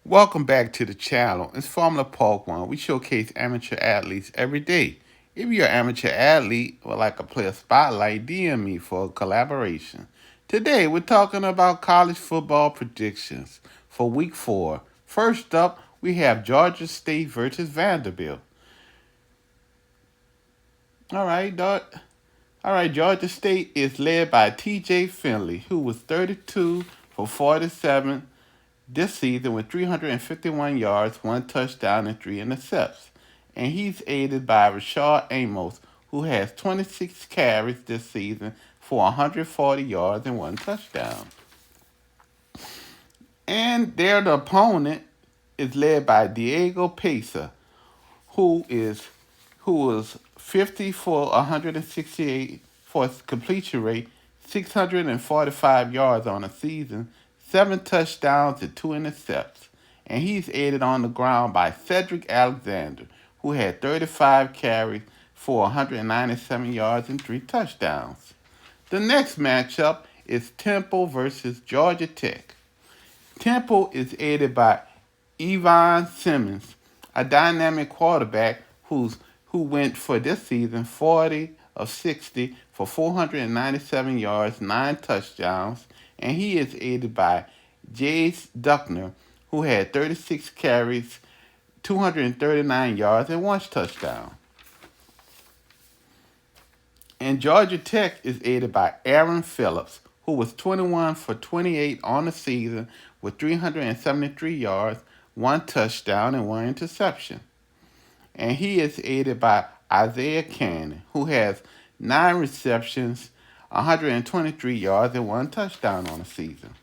Welcome back to the channel. It's Formula Park 1. We showcase amateur athletes every day. If you're an amateur athlete or like a player spotlight, DM me for a collaboration. Today, we're talking about college football predictions for week 4. First up, we have Georgia State versus Vanderbilt. All right, Georgia State is led by TJ Finley, who was 32 for 47 this season with 351 yards, one touchdown, and three intercepts. And he's aided by Rashard Amos, who has 26 carries this season for 140 yards and one touchdown. And their opponent is led by Diego Pesa, who is who was 50 for 168 for a completion rate, 645 yards on a season, seven touchdowns and two intercepts. And he's aided on the ground by Cedric Alexander, who had 35 carries for 197 yards and three touchdowns. The next matchup is Temple versus Georgia Tech. Temple is aided by Yvonne Simmons, a dynamic quarterback who went for this season 40 of 60 for 497 yards, nine touchdowns, and he is aided by Jace Duckner, who had 36 carries, 239 yards, and one touchdown. And Georgia Tech is aided by Aaron Phillips, who was 21 for 28 on the season with 373 yards, one touchdown, and one interception. And he is aided by Isaiah Cannon, who has nine receptions, 123 yards, and one touchdown on the season.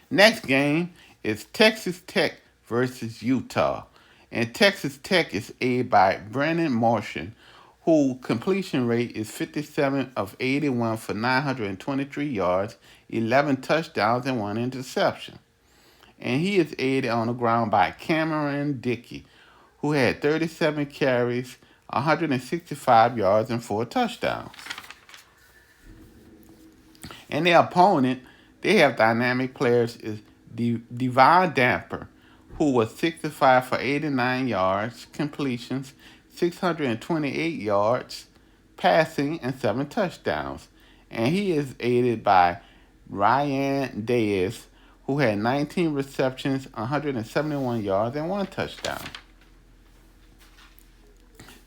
Next game is Texas Tech versus Utah. And Texas Tech is aided by Brennan Martian, whose completion rate is 57 of 81 for 923 yards, 11 touchdowns, and one interception. And he is aided on the ground by Cameron Dickey, who had 37 carries, 165 yards, and four touchdowns. And their opponent, they have dynamic players, is Devon Damper, who was 65 for 89 yards, completions, 628 yards, passing, and seven touchdowns. And he is aided by Ryan Diaz, who had 19 receptions, 171 yards, and one touchdown.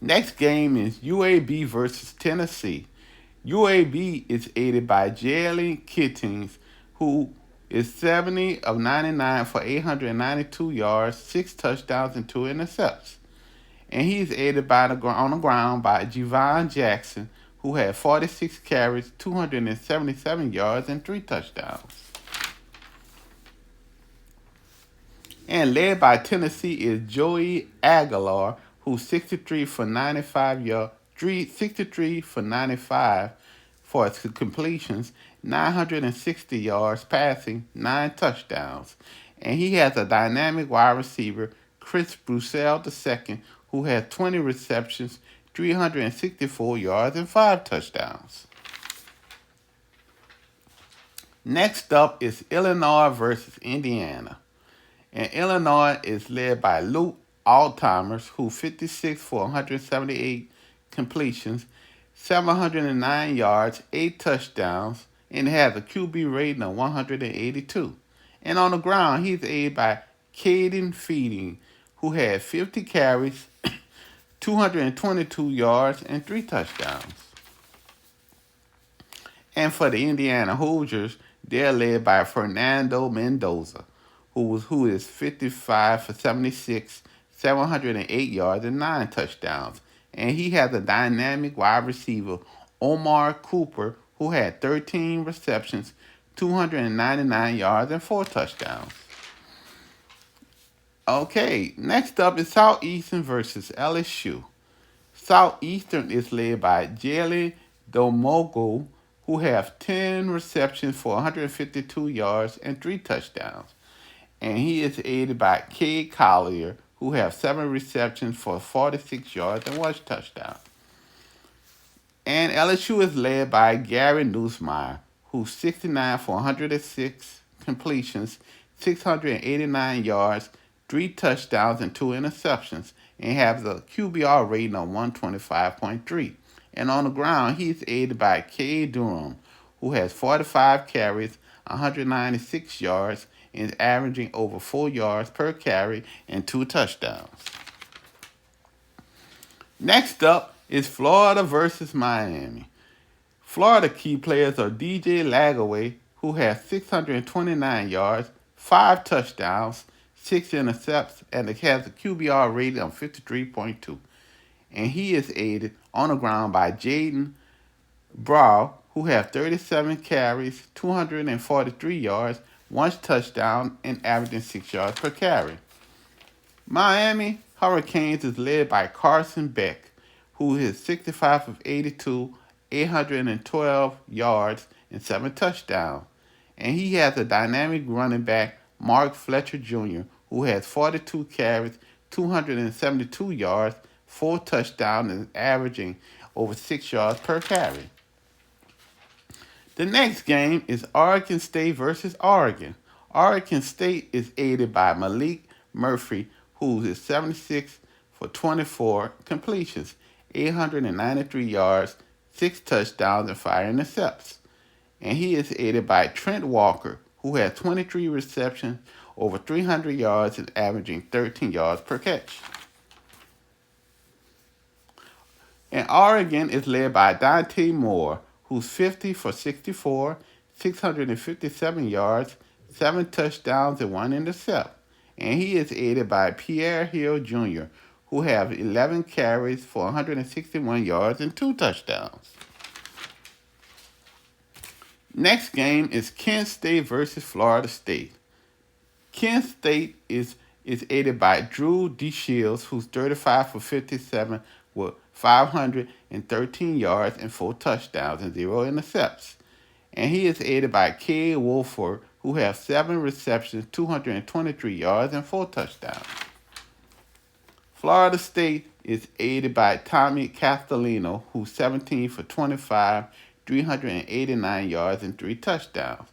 Next game is UAB versus Tennessee. UAB is aided by Jalen Kittings, who is 70 of 99 for 892 yards, six touchdowns, and two intercepts. And he's aided on the ground by Javon Jackson, who had 46 carries, 277 yards, and three touchdowns. And led by Tennessee is Joey Aguilar, who's 63 for 95 yards, 63 for 95 for his completions, 960 yards passing, nine touchdowns. And he has a dynamic wide receiver, Chris Broussel II, who has 20 receptions, 364 yards, and five touchdowns. Next up is Illinois versus Indiana. And Illinois is led by Luke Alzheimer's, who 56 for 178 completions, 709 yards, eight touchdowns, and has a QB rating of 182. And on the ground, he's aided by Caden Feeding, who had 50 carries, 222 yards, and three touchdowns. And for the Indiana Hoosiers, they're led by Fernando Mendoza, who is 55 for 76, 708 yards, and nine touchdowns. And he has a dynamic wide receiver, Omar Cooper, who had 13 receptions, 299 yards, and four touchdowns. Okay, next up is Southeastern versus LSU. Southeastern is led by Jalen Domogo, who has 10 receptions for 152 yards and three touchdowns. And he is aided by Cade Collier, who has seven receptions for 46 yards and one touchdown. And LSU is led by Gary Newsmeyer, who's 69 for 106 completions, 689 yards, 3 touchdowns, and 2 interceptions, and has a QBR rating of 125.3. And on the ground, he's aided by K. Durham, who has 45 carries, 196 yards, and is averaging over 4 yards per carry and 2 touchdowns. Next up is Florida versus Miami. Florida key players are DJ Lagaway, who has 629 yards, 5 touchdowns, 6 intercepts, and has a QBR rating of 53.2. And he is aided on the ground by Jaden Brow, who has 37 carries, 243 yards, 1 touchdown, and averaging 6 yards per carry. Miami Hurricanes is led by Carson Beck, who is 65 of 82, 812 yards, and 7 touchdowns. And he has a dynamic running back, Mark Fletcher Jr., who has 42 carries, 272 yards, 4 touchdowns, and is averaging over 6 yards per carry. The next game is Oregon State versus Oregon. Oregon State is aided by Malik Murphy, who is 76 for 24 completions, 893 yards, 6 touchdowns, and 5 intercepts. And he is aided by Trent Walker, who has 23 receptions, over 300 yards, and averaging 13 yards per catch. And Oregon is led by Dante Moore, who's 50 for 64, 657 yards, 7 touchdowns, and 1 intercept. And he is aided by Pierre Hill Jr., who has 11 carries for 161 yards and 2 touchdowns. Next game is Kent State versus Florida State. Kent State is aided by Drew DeShields, who's 35 for 57 with 513 yards and 4 touchdowns and 0 intercepts. And he is aided by Cade Wolford, who has 7 receptions, 223 yards, and 4 touchdowns. Florida State is aided by Tommy Castellino, who's 17 for 25, 389 yards, and 3 touchdowns.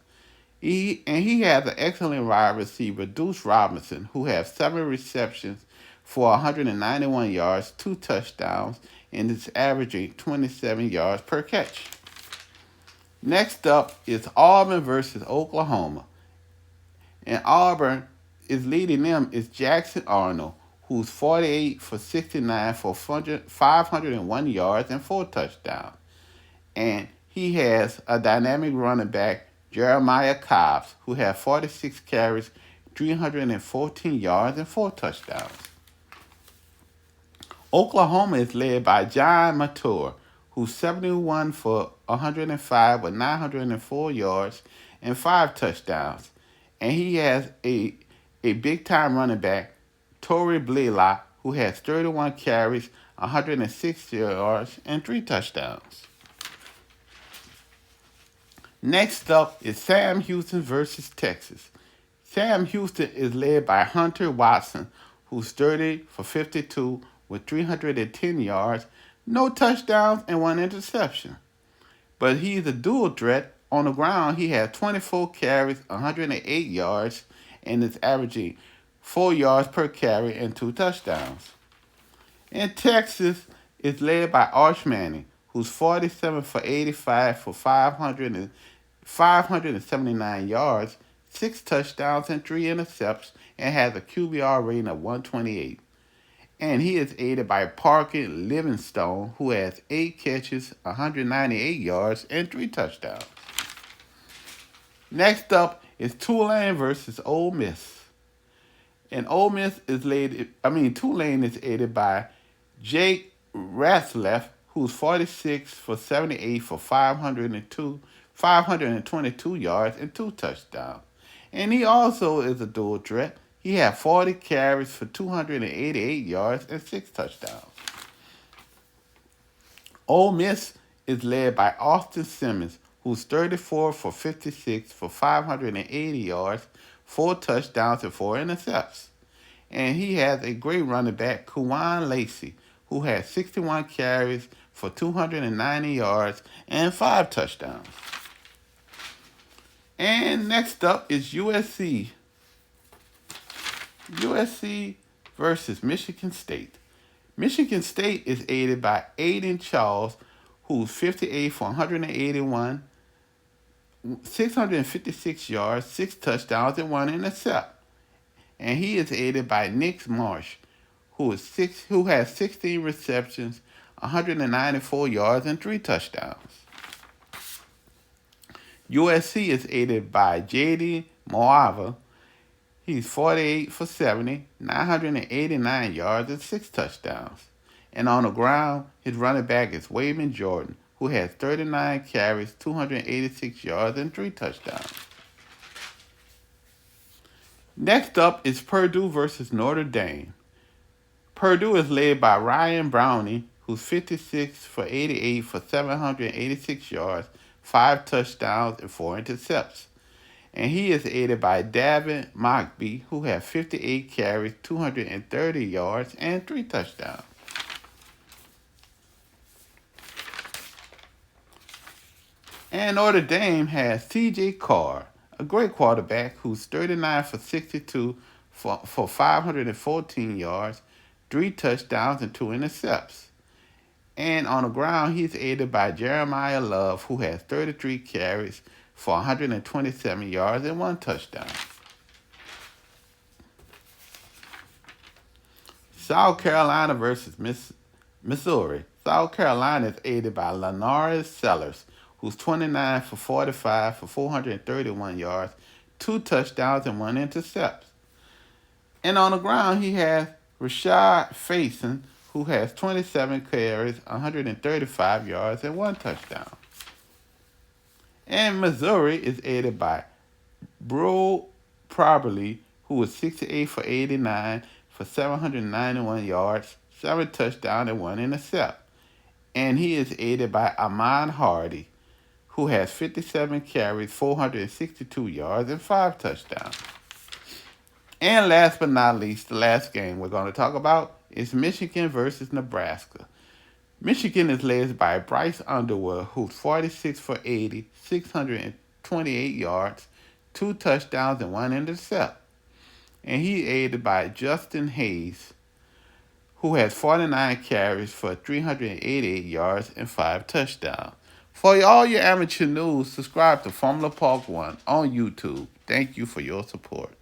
He has an excellent wide receiver, Deuce Robinson, who has 7 receptions for 191 yards, 2 touchdowns, and is averaging 27 yards per catch. Next up is Auburn versus Oklahoma. And Auburn is leading them is Jackson Arnold, who's 48 for 69 for 501 yards and 4 touchdowns. And he has a dynamic running back, Jeremiah Cobbs, who has 46 carries, 314 yards, and 4 touchdowns. Oklahoma is led by John Mature, who's 71 for 105 with 904 yards and 5 touchdowns. And he has a big-time running back, Torrey Blaylock, who has 31 carries, 106 yards, and 3 touchdowns. Next up is Sam Houston versus Texas. Sam Houston is led by Hunter Watson, who's 30 for 52 with 310 yards, no touchdowns, and 1 interception. But he's a dual threat. On the ground, he has 24 carries, 108 yards, and is averaging 4 yards per carry and 2 touchdowns. And Texas is led by Arch Manning, who's 47 for 85 for 579 yards, 6 touchdowns, and 3 intercepts, and has a QBR rating of 128. And he is aided by Parker Livingstone, who has 8 catches, 198 yards, and 3 touchdowns. Next up is Tulane versus Ole Miss. And Tulane is aided by Jake Ratzlaff, who's 46 for 78 for 522 yards and 2 touchdowns. And he also is a dual threat. He had 40 carries for 288 yards and 6 touchdowns. Ole Miss is led by Austin Simmons, who's 34 for 56 for 580 yards, 4 touchdowns, and 4 intercepts. And he has a great running back, Kuwan Lacey, who has 61 carries for 290 yards and 5 touchdowns. And next up is USC. USC versus Michigan State. Michigan State is aided by Aiden Charles, who's 58 for 181, 656 yards, 6 touchdowns, and 1 intercept. And he is aided by Nick Marsh, who has 16 receptions, 194 yards, and 3 touchdowns. USC is aided by J.D. Moava. He's 48 for 70, 989 yards, and 6 touchdowns. And on the ground, his running back is Wayman Jordan, who has 39 carries, 286 yards, and 3 touchdowns. Next up is Purdue versus Notre Dame. Purdue is led by Ryan Browning, who's 56 for 88 for 786 yards, 5 touchdowns, and 4 intercepts. And he is aided by Davin Mockbee, who has 58 carries, 230 yards, and 3 touchdowns. And Notre Dame has C.J. Carr, a great quarterback who's 39 for 62 for 514 yards, 3 touchdowns, and 2 intercepts. And on the ground, he's aided by Jeremiah Love, who has 33 carries for 127 yards and 1 touchdown. South Carolina versus Missouri. South Carolina is aided by Lanaris Sellers, who's 29 for 45 for 431 yards, 2 touchdowns, and 1 intercept. And on the ground, he has Rashad Faison, who has 27 carries, 135 yards, and 1 touchdown. And Missouri is aided by Bro Proberly, who was 68 for 89 for 791 yards, 7 touchdowns, and 1 intercept. And he is aided by Amon Hardy, who has 57 carries, 462 yards, and 5 touchdowns. And last but not least, the last game we're going to talk about is Michigan versus Nebraska. Michigan is led by Bryce Underwood, who's 46 for 80, 628 yards, 2 touchdowns, and 1 intercept. And he's aided by Justin Hayes, who has 49 carries for 388 yards and 5 touchdowns. For all your amateur news, subscribe to Formula Park 1 on YouTube. Thank you for your support.